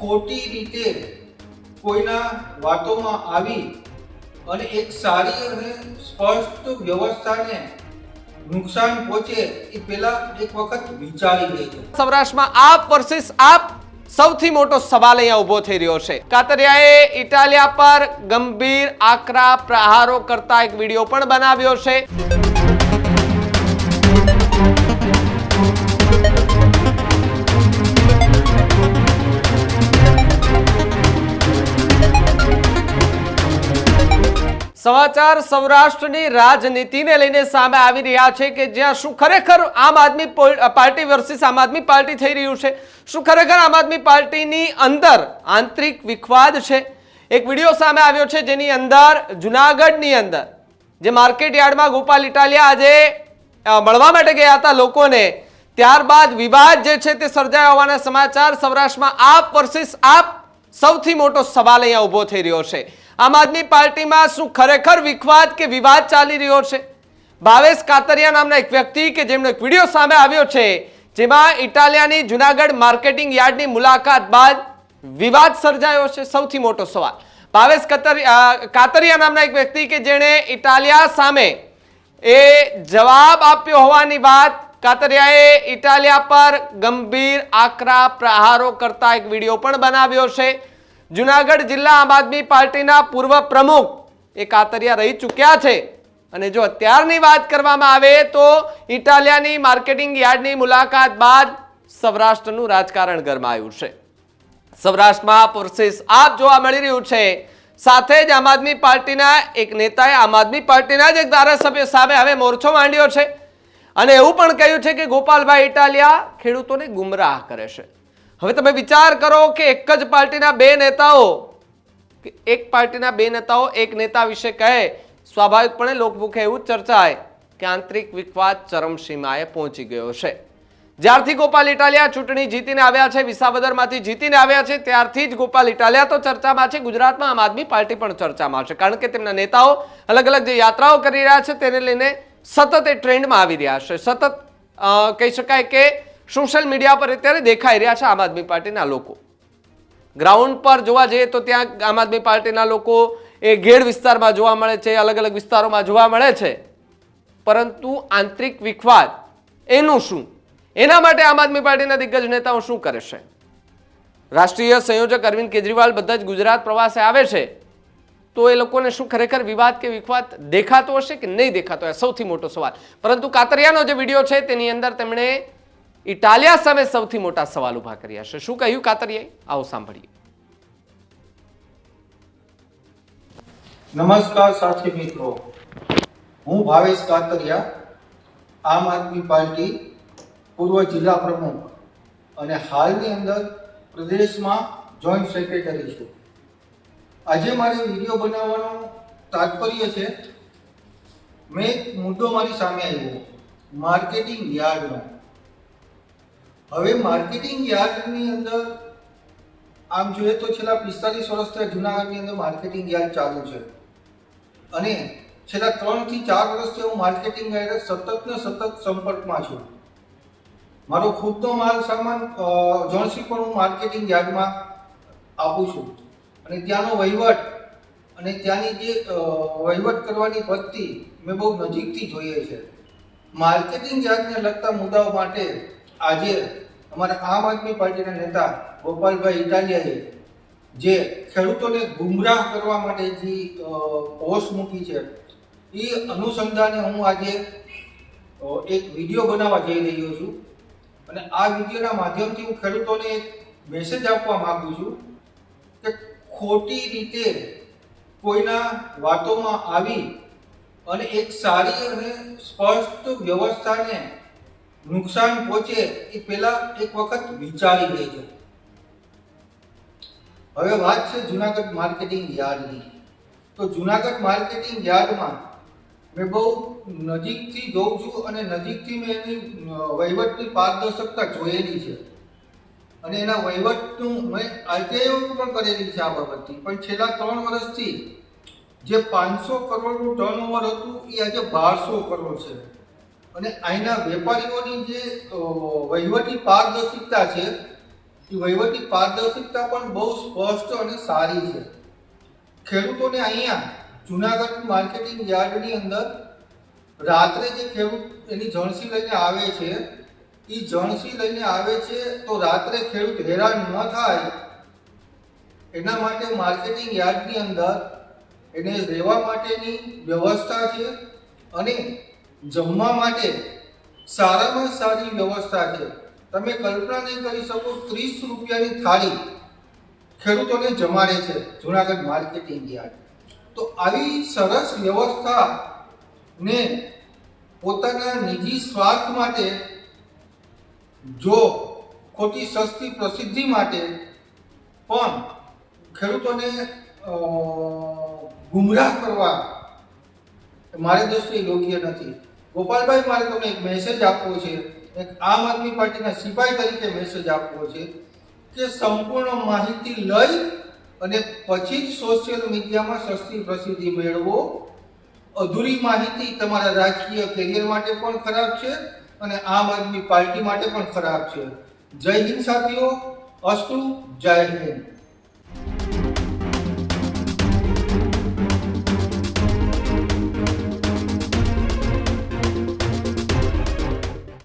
ખોટી રીતે કોઈના વાતોમાં આવી અને એક સારી અને સ્પષ્ટ વ્યવસ્થાને નુકસાન પહોંચે એ પહેલા એક વખત વિચારી લેજો। સૌરાષ્ટ્રમાં આપ વર્સિસ આપ સૌથી મોટો સવાલ અહીંયા ઉભો થઈ રહ્યો છે। કાતરિયાએ ઇટાલિયા પર ગંભીર આકરા પ્રહારો કરતા એક વિડીયો પણ બનાવ્યો છે। સમાચાર સૌરાષ્ટ્રની રાજનીતિને લઈને સામે આવી રહ્યા છે કે જ્યાં શું ખરેખર આમ આદમી પાર્ટી વર્સિસ આમ આદમી પાર્ટી થઈ રહ્યું છે, શું ખરેખર આમ આદમી પાર્ટીની અંદર આંતરિક વિખવાદ છે। એક વિડીયો સામે આવ્યો છે જેની અંદર જુનાગઢની અંદર જે માર્કેટ યાર્ડમાં ગોપાલ ઇટાલિયા આજે મળવા માટે ગયા હતા લોકોને, ત્યારબાદ વિવાદ જે છે તે સર્જાયો હોવાના સમાચાર। સૌરાષ્ટ્રમાં આપ વર્સિસ આપ સૌથી મોટો સવાલ અહીંયા ઉભો થઈ રહ્યો છે। આમ આદમી પાર્ટીમાં શું ખરેખર વિખવાદ કે વિવાદ ચાલી રહ્યો છે? ભાવેશ કાતરિયા નામના એક વ્યક્તિ કે જેમનો એક વિડીયો સામે આવ્યો છે જેમાં ઇટાલિયાની જુનાગઢ માર્કેટિંગ યાર્ડની મુલાકાત બાદ વિવાદ સર્જાયો છે। સૌથી મોટો સવાલ ભાવેશ કાતરિયા નામના એક વ્યક્તિ કે જેણે ઇટાલિયા સામે એ જવાબ આપ્યો હોવાની વાત, કાતરિયાએ ઇટાલિયા પર ગંભીર આકરા પ્રહારો કરતા એક વિડીયો પણ બનાવ્યો છે। જુનાગઢ જિલ્લા આમ આદમી પાર્ટીના પૂર્વ પ્રમુખ એ કાતરિયા રહી ચૂક્યા છે અને જો અત્યારની વાત કરવામાં આવે તો ઇટાલિયાની માર્કેટિંગ યાર્ડની મુલાકાત બાદ સૌરાષ્ટ્રનું રાજકારણ ગરમાયું છે। સૌરાષ્ટ્રમાં વર્સિસ આપ જોવા મળી રહ્યું છે। સાથે જ આમ આદમી પાર્ટીના એક નેતાએ આમ આદમી પાર્ટીના જ એક ધારાસભ્ય સામે હવે મોરચો માંડ્યો છે અને એવું પણ કહ્યું છે કે ગોપાલભાઈ ઇટાલિયા ખેડૂતોને ગુમરાહ કરે છે। હવે તમે વિચાર કરો કે એક જ પાર્ટીના બે નેતાઓ એક નેતા વિશે કહે, સ્વાભાવિકપણે લોકમુખે એવું ચર્ચાય કે આંતરિક વિખવાદ ચરમસીમાએ પહોંચી ગયો છે। જ્યારથી ગોપાલ ઇટાલિયા ચૂંટણી જીતીને આવ્યા છે, વિસાવદરમાંથી જીતીને આવ્યા છે, ત્યારથી જ ગોપાલ ઇટાલિયા તો ચર્ચામાં છે। ગુજરાતમાં આમ આદમી પાર્ટી પણ ચર્ચામાં છે કારણ કે તેમના નેતાઓ અલગ અલગ જે યાત્રાઓ કરી રહ્યા છે તેને લઈને સતત એ ટ્રેન્ડમાં આવી રહ્યા છે। સતત કહી શકાય કે સોશિયલ મીડિયા પર અત્યારે દેખાઈ રહ્યા છે આમ આદમી પાર્ટીના લોકો। ગ્રાઉન્ડ પર જોવા જઈએ તો ત્યાં આમ આદમી પાર્ટીના લોકો એ ગેડ વિસ્તારમાં જોવા મળે છે, અલગ અલગ વિસ્તારોમાં જોવા મળે છે, પરંતુ આંતરિક વિખવાદ એનું શું? એના માટે આમ આદમી પાર્ટીના દિગ્ગજ નેતાઓ શું કરે છે? રાષ્ટ્રીય સંયોજક અરવિંદ કેજરીવાલ બધા જ ગુજરાત પ્રવાસે આવે છે તો એ લોકોને શું ખરેખર વિવાદ કે વિખવાદ દેખાતો હશે કે નહીં દેખાતો? એ સૌથી મોટો સવાલ। પરંતુ કાતરિયાનો જે વિડીયો છે તેની અંદર તેમણે ઇટાલિયા સામે સૌથી મોટા સવાલ ઉભા કર્યા છે। શું કહ્યું કાતરિયાએ? આવો સાંભળીએ। નમસ્કાર સાથી મિત્રો, હું ભાવેશ કાતરિયા, આમ આદમી પાર્ટી પૂર્વ જિલ્લા પ્રમુખ અને હાલની અંદર પ્રદેશમાં જોઈન્ટ સેક્રેટરી છું। આજે મારે વિડીયો બનાવવાનું તાત્પર્ય છે, મેં એક મુદ્દો મારી સામે આવ્યો માર્કેટિંગ યાર્ડનો। હવે માર્કેટિંગ યાર્ડની અંદર આમ જોઈએ તો છેલ્લા 45 વર્ષથી જુનાગઢની અંદર માર્કેટિંગ યાર્ડ ચાલુ છે અને છેલ્લા 3 થી 4 વર્ષથી હું માર્કેટિંગ યાર્ડ સતત સંપર્કમાં છું। મારો ખુદનો માલ સામાન જણસી પણ હું માર્કેટિંગ યાર્ડમાં આપું છું અને ત્યાંનો વહીવટ અને ત્યાંની જે વહીવટ કરવાની પદ્ધતિ મેં બહુ નજીકથી જોઈએ છે। માર્કેટિંગ યાર્ડને લગતા મુદ્દાઓ માટે આજે અમારા આમ આદમી પાર્ટીના નેતા ગોપાલભાઈ ઇટાલિયાએ જે ખેડૂતોને ગુમરાહ કરવા માટે જે પોસ્ટ મૂકી છે એ અનુસંધાને હું આજે એક વિડીયો બનાવવા જઈ રહ્યો છું અને આ વિડીયોના માધ્યમથી હું ખેડૂતોને એક મેસેજ આપવા માંગુ છું કે ખોટી રીતે કોઈના વાતોમાં આવી અને એક સારી અને સ્પષ્ટ વ્યવસ્થાને નુકસાન પહોંચે એ પહેલા એક વખત વિચારી લેજો। હવે વાત છે જુનાગઢ માર્કેટિંગ યાર્ડની, તો જુનાગઢ માર્કેટિંગ યાર્ડમાં મેં બહુ નજીકથી જોઉં છું અને નજીકથી મેં એની વહીવટની પારદર્શકતા જોયેલી છે અને એના વહીવટનું મેં આરટીઆઈ પણ કરેલી છે આ બાબતથી। પણ છેલ્લા 3 વર્ષથી જે 500 કરોડનું ટર્નઓવર હતું એ આજે 1200 કરોડ છે અને અહીંના વેપારીઓની જે વહીવટી પારદર્શિકતા છે એ વહીવટી પારદર્શિકતા પણ બહુ સ્પષ્ટ અને સારી છે. ખેડૂતોને અહીંયા જુનાગઢ માર્કેટિંગ યાર્ડની અંદર રાત્રે જે ખેડૂત એની જણસી લઈને આવે છે, એ જણસી લઈને આવે છે તો રાત્રે ખેડૂત હેરાન ન થાય એના માટે માર્કેટિંગ યાર્ડની અંદર એને રહેવા માટેની વ્યવસ્થા છે અને જમવા માટે સારામાં સારી વ્યવસ્થા છે. તમે કલ્પના નહીં કરી શકો, 30 રૂપિયાની થાળી ખેડૂતોને જમાડે છે જુનાગઢ માર્કેટિંગ યાર્ડ. તો આવી સરસ વ્યવસ્થા ને પોતાના નિજી સ્વાર્થ માટે, જો ખોટી સસ્તી પ્રસિદ્ધિ માટે પણ ખેડૂતોને ગુમરાહ કરવા મારી દ્રષ્ટિએ યોગ્ય નથી. ગોપાલભાઈ, મારે તમને એક મેસેજ આપવો છે, એક આમ આદમી પાર્ટીના સિપાહી તરીકે મેસેજ આપવો છે કે સંપૂર્ણ માહિતી લઈ અને પછી જ સોશિયલ મીડિયામાં સસ્તી પ્રસિદ્ધિ મેળવો. અધૂરી માહિતી તમારા રાજકીય કેરિયર માટે પણ ખરાબ છે અને આમ આદમી પાર્ટી માટે પણ ખરાબ છે. જય હિન્દ સાથીઓ, અસ્તુ, જય હિન્દ.